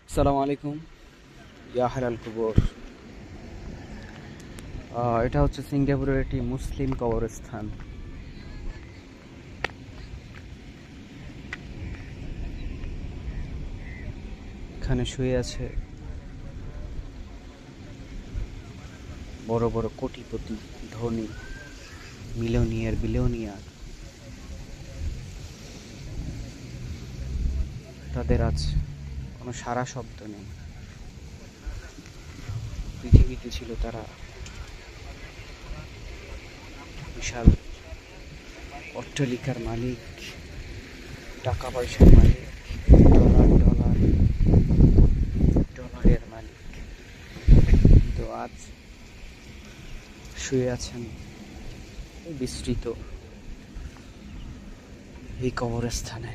আসসালামু আলাইকুম। ইয়া হালাল কুবর। এটা হচ্ছে সিঙ্গাপুরের একটি মুসলিম কবরস্থান। এখানে শুয়ে আছে বড় বড় কোটিপতি, ধনী, মিলিয়নিয়ার, বিলিয়নিয়ার। তাদের আজ কোনো সারা শব্দ নেই। পৃথিবীতে ছিল তারা বিশাল অট্টালিকার মালিক, টাকা পয়সার মালিক, ডলার ডলার ডলারের মালিক। কিন্তু আজ শুয়ে আছেন বিস্তৃত এই কবরস্থানে।